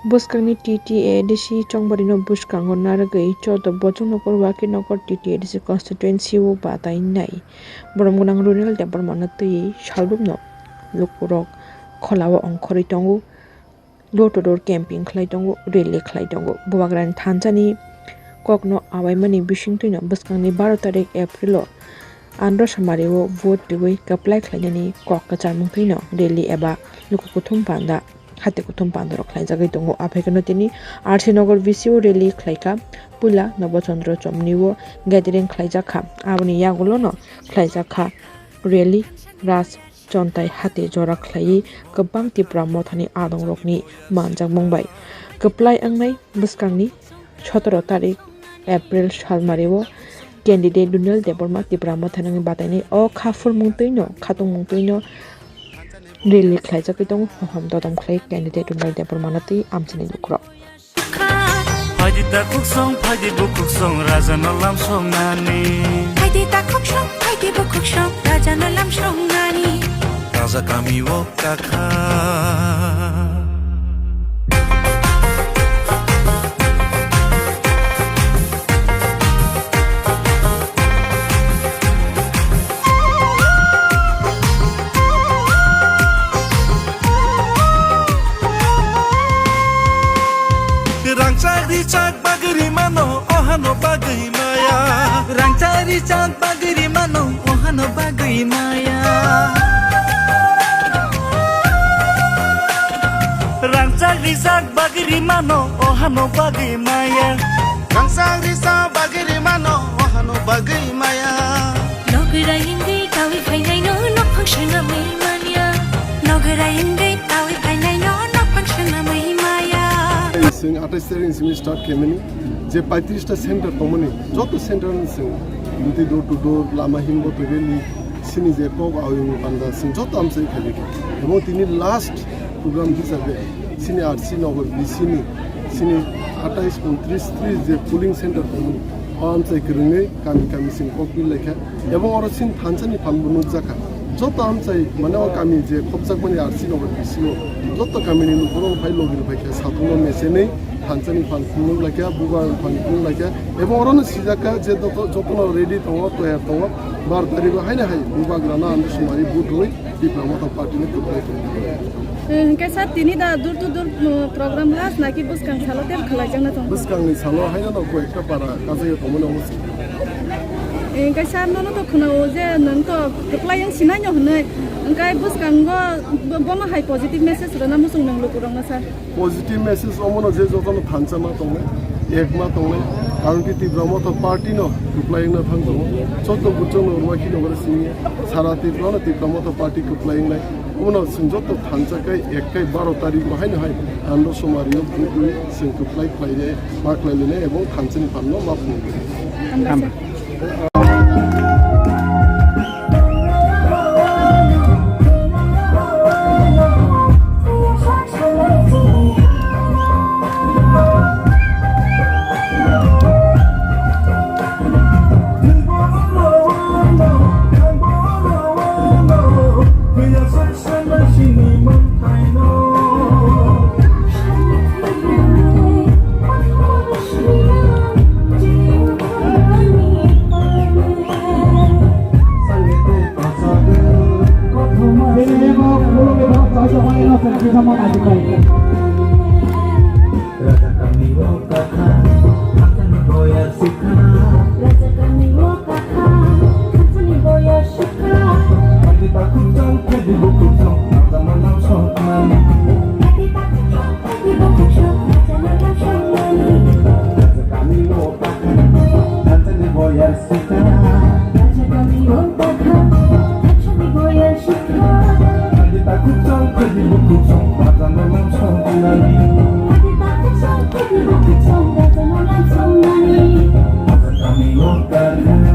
Buskangni TTADC Chongbarino Buskango Naragai Choto Bojono Korwaki Nokor TTADC constituency wo batai nai Boromgunang Runeil Debbarma Shalbumno Lukurok Kholawa Ongkhori tongo door to door camping khlai tongo rally khlai tongo Buwagran Thanjani Kokno Awaimani Bishingtuino Buskangni 12 tarik April Andro Samarewo vote dewe kaplai khlainani kok kacharmungtuino rally eba lukukuthum panda hati kuthum pandoro khlai jagai tongo aphekano tini RC Nagar VCO rally khlaika pula Nabochandra Chomniwo gathering khlai jakha aboni yagulono khlai jakha rally Rajchantai Hatio Jaga Kwroi Kha tipra mothani adongrokni manjak mongbai kaplai angnai buskangni 17 tarik April salmarewo candidate Runeil Debbarma tipra mothani bataini o khafur mungtuino khatung mungtuino rally khlai jagai tong hom dodom khlai candidate Runeil Debbarma tei amchini lukro Haidi ta kuksong haidi bukuksong raja no lam song nani haidi ta kuksong haidi bukuksong raja no lam song nani raja kami wo kakha Rangcak bagri mano ohano bagri maya Rangcak bagri mano ohano bagri maya Rangcak bagri mano ohano bagri maya Rangcak bagri mano ohano bagri maya Nogara ingai tawi phainai no nok phangshana mai mania Nogara ingai tawi phainai no nok phangshana mai maya Sing 28 tarik sing start kemeni je 35 টা centre তমনি যত centre sing দুটি door to ডোর লামা হিমবো তো rally সিনি যে cock আউইং পান্ডা sing যত আমসে খালি এবং তিনি last programme হিসাবে সিনি আরসি নগর বিসিনি সিনি 28 29 30 যে পুলিং সেন্টার তমনি আমসে করনে কামি কামি sing কক লেখা এবং ওরা সিন থানসানি ফানবনু জাকা যত আমসে মানে ও কামি যে খবজাকমানি আরসি নগর বিসিও যত কামিনি নুপুরং ফাই লগির ফাইকা সাতুনো মেসেনে থানসানি ফানকুনো লাইকা বুগার ফানকুনো লাইকা এবং অরন সিজাকা যে যতন রেডি দङ তয়ার দङ 12 তারিখ হাইনা হাই বুবাগ্রানা আন্দ সুমারি বুট হই ডিপ্লোমাটা পার্টিনে টুকরাই कैसा तिनी दा दूर टू दूर प्रोग्राम लास नाकि बुस्कां सालो तेल खलाजंना दं बुस्कांनि सालो हायना न को एकटा पारा काजै तमनो मस कैसा ननो तो खनो जे नन तो कप्लायं सिनाय हनै अंकाय बुस्कां गो बमा हाई पॉजिटिव मेसेज रना मुसुं नंग लुकुरं ना सर पॉजिटिव मेसेज अमनो जे जतन थानसामा दङ एकमा दङ कारण कि तिब्रामो तो पार्टी न कप्लायं न थांगो चत बुचन रुवाखि नगर सिनि सारा तिब्रानो तिब्रामो तो पार्टी कप्लायं नाय उनाव सिंजत थानसाकै एकै 12 तारिख हायनो हाय आन्द समारियो बुदुइ सिं कप्लाय खायले माख्लायले एबं थानसानि फाननो माफु Kami